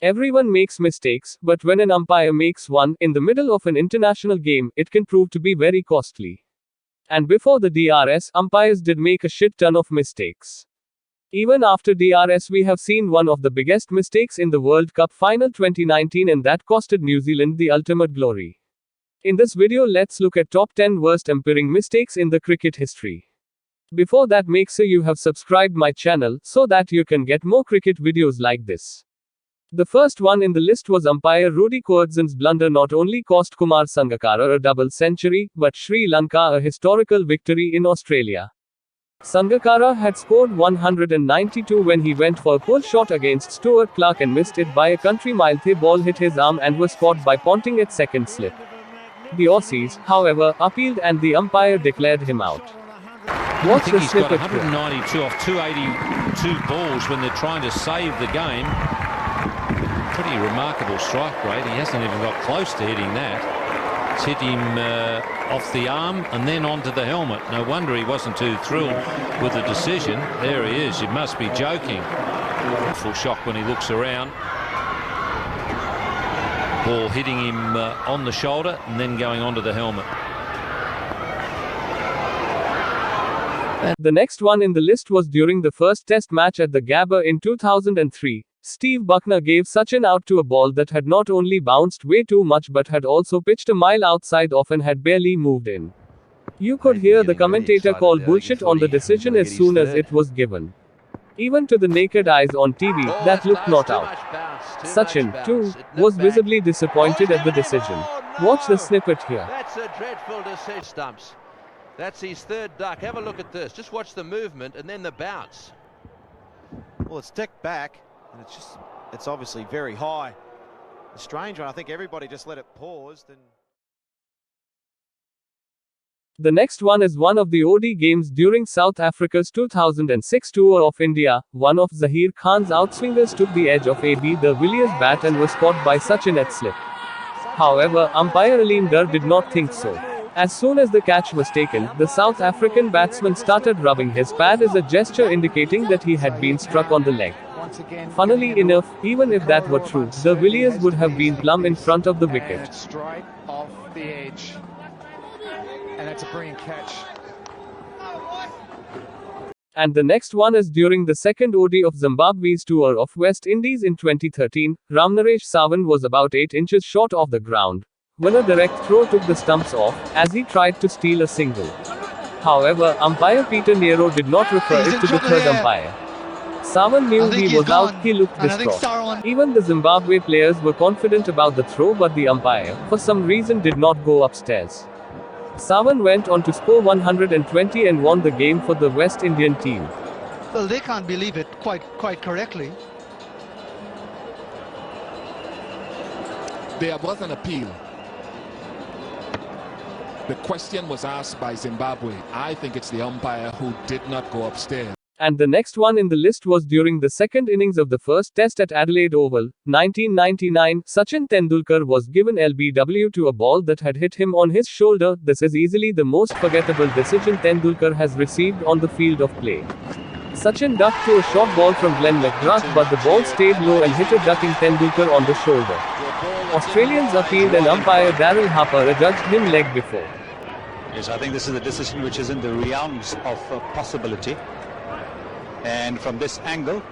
Everyone makes mistakes, but when an umpire makes one in the middle of an international game, it can prove to be very costly. And before the DRS, umpires did make a shit ton of mistakes. Even after DRS, we have seen one of the biggest mistakes in the World Cup final 2019, and that costed New Zealand the ultimate glory. In this video, let's look at top 10 worst umpiring mistakes in the cricket history. Before that, make sure you have subscribed my channel so that you can get more cricket videos like this. The first one in the list was umpire Rudi Koertzen's blunder not only cost Kumar Sangakkara a double century, but Sri Lanka a historical victory in Australia. Sangakkara had scored 192 when he went for a pull shot against Stuart Clark and missed it by a country mile. The ball hit his arm and was caught by Ponting at second slip. The Aussies, however, appealed and the umpire declared him out. Watch the snippet. He's got 192 off 282 balls when they're trying to save the game. Pretty remarkable strike rate. He hasn't even got close to hitting that. It's hit him off the arm and then onto the helmet. No wonder he wasn't too thrilled with the decision. There he is. You must be joking. Full shock when he looks around. Ball hitting him on the shoulder and then going onto the helmet. The next one in the list was during the first Test match at the Gabba in 2003. Steve Bucknor gave Sachin out to a ball that had not only bounced way too much but had also pitched a mile outside off and had barely moved in. You could hear the commentator call bullshit on the decision as soon as it was given. Even to the naked eyes on TV, that looked not out. Sachin, too, was visibly disappointed at the decision. Watch the snippet here. That's a dreadful decision, Stumps. That's his third duck. Have a look at this. Just watch the movement and then the bounce. Well, it's ticked back. And it's obviously very high. A strange one. I think everybody just let it pause. The next one is one of the OD games during South Africa's 2006 tour of India. One of Zaheer Khan's outswingers took the edge of AB de Villiers' bat and was caught by Sachin at slip. However, umpire Aleem Dar did not think so. As soon as the catch was taken, the South African batsman started rubbing his pad as a gesture indicating that he had been struck on the leg. Funnily enough, even if that were true, de Villiers would have been plumb in front of the wicket. Straight off the edge. And that's a brilliant catch. And the next one is during the second OD of Zimbabwe's tour of West Indies in 2013. Ramnaresh Savan was about 8 inches short of the ground when a direct throw took the stumps off, as he tried to steal a single. However, umpire Peter Nero did not refer it to the third umpire. Savan knew he was out. He looked distraught. Even the Zimbabwe players were confident about the throw, but the umpire, for some reason, did not go upstairs. Savan went on to score 120 and won the game for the West Indian team. Well, they can't believe it quite correctly. There was an appeal. The question was asked by Zimbabwe. I think it's the umpire who did not go upstairs. And the next one in the list was during the second innings of the first Test at Adelaide Oval, 1999. Sachin Tendulkar was given LBW to a ball that had hit him on his shoulder. This is easily the most forgettable decision Tendulkar has received on the field of play. Sachin ducked to a short ball from Glenn McGrath, but the ball stayed low and hit a ducking Tendulkar on the shoulder. Australians appealed and umpire Daryl Harper adjudged him leg before. Yes, I think this is a decision which is in the realms of possibility. And from this angle,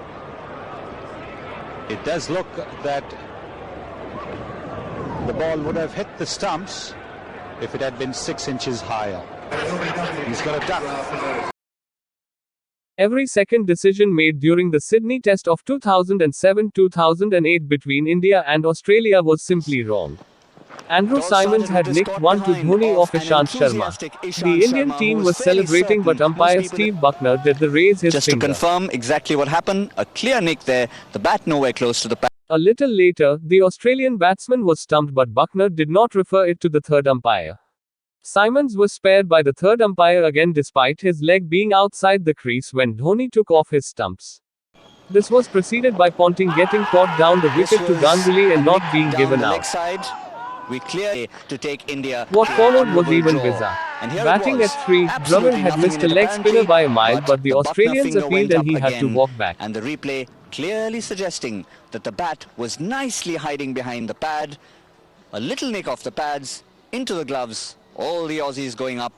it does look that the ball would have hit the stumps if it had been 6 inches higher. He's got a duck. Every second decision made during the Sydney Test of 2007-2008 between India and Australia was simply wrong. Andrew Symonds had nicked one to Dhoni off Ishant Sharma. The Indian team was celebrating, but umpire Steve Bucknor did the raise his finger. Just to confirm exactly what happened, a clear nick there, the bat nowhere close to the pad. A little later, the Australian batsman was stumped, but Bucknor did not refer it to the third umpire. Symonds was spared by the third umpire again despite his leg being outside the crease when Dhoni took off his stumps. This was preceded by Ponting getting caught down the wicket to Ganguly and not being given out. We clear to take India. What followed was even bizarre. Batting at 3, Dravid had missed a leg spinner by a mile, but the Australians appealed and he had to walk back. And the replay clearly suggesting that the bat was nicely hiding behind the pad. A little nick off the pads, into the gloves, all the Aussies going up,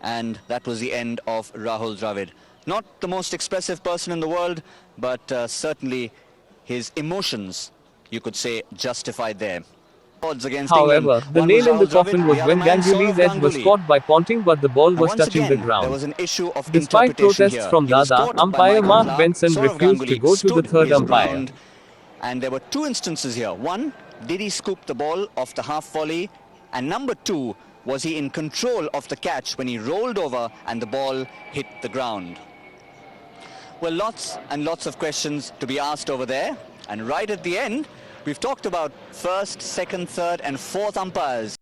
and that was the end of Rahul Dravid. Not the most expressive person in the world, but certainly his emotions, you could say, justified there. However, the nail in the coffin was when Ganguly's edge was caught by Ponting, but the ball was touching the ground. Despite protests from Dada, umpire Mark Benson refused to go to the third umpire. And there were two instances here. One, did he scoop the ball off the half volley? And number two, was he in control of the catch when he rolled over and the ball hit the ground? Well, lots and lots of questions to be asked over there. And right at the end, we've talked about first, second, third and fourth umpires.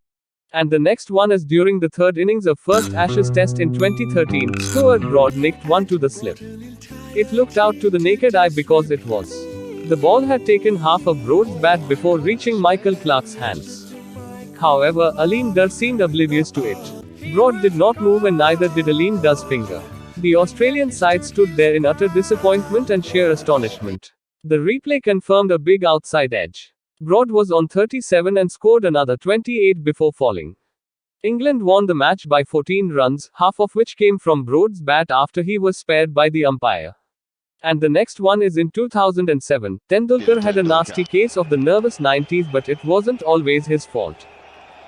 And the next one is during the third innings of first Ashes Test in 2013, Stuart Broad nicked one to the slip. It looked out to the naked eye because it was. The ball had taken half of Broad's bat before reaching Michael Clarke's hands. However, Aleem Dar seemed oblivious to it. Broad did not move and neither did Aleem Dar's finger. The Australian side stood there in utter disappointment and sheer astonishment. The replay confirmed a big outside edge. Broad was on 37 and scored another 28 before falling. England won the match by 14 runs, half of which came from Broad's bat after he was spared by the umpire. And the next one is in 2007. Tendulkar had a nasty case of the nervous 90s, but it wasn't always his fault.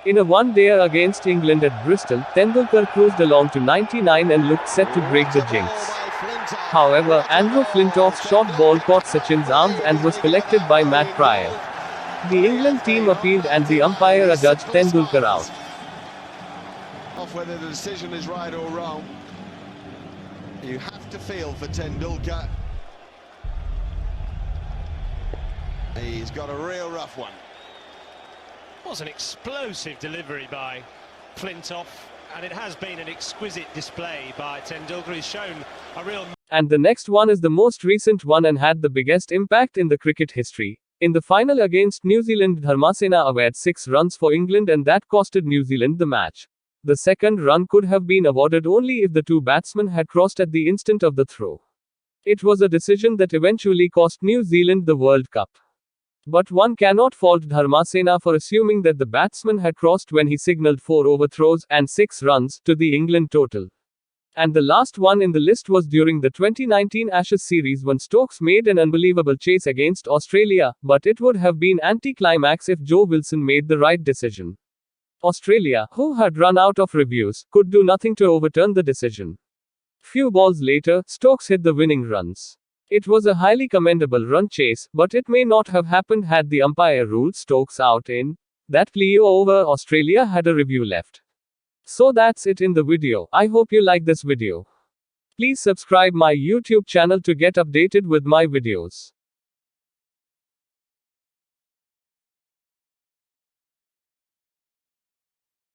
In a one-dayer against England at Bristol, Tendulkar cruised along to 99 and looked set to break the jinx. However, Andrew Flintoff's short ball caught Sachin's arms and was collected by Matt Pryor. The England team appealed and the umpire adjudged Tendulkar out. Off whether the decision is right or wrong, you have to feel for Tendulkar. He's got a real rough one. Was an explosive delivery by Flintoff, and it has been an exquisite display by Tendulkar. He's shown a real... And the next one is the most recent one and had the biggest impact in the cricket history. In the final against New Zealand, Dharmasena awarded 6 runs for England and that costed New Zealand the match. The second run could have been awarded only if the two batsmen had crossed at the instant of the throw. It was a decision that eventually cost New Zealand the World Cup. But one cannot fault Dharmasena for assuming that the batsman had crossed when he signalled 4 overthrows and 6 runs to the England total. And the last one in the list was during the 2019 Ashes series when Stokes made an unbelievable chase against Australia, but it would have been anticlimax if Joe Wilson made the right decision. Australia, who had run out of reviews, could do nothing to overturn the decision. Few balls later, Stokes hit the winning runs. It was a highly commendable run chase, but it may not have happened had the umpire ruled Stokes out in that play over. Australia had a review left. So that's it in the video. I hope you like this video. Please subscribe my YouTube channel to get updated with my videos.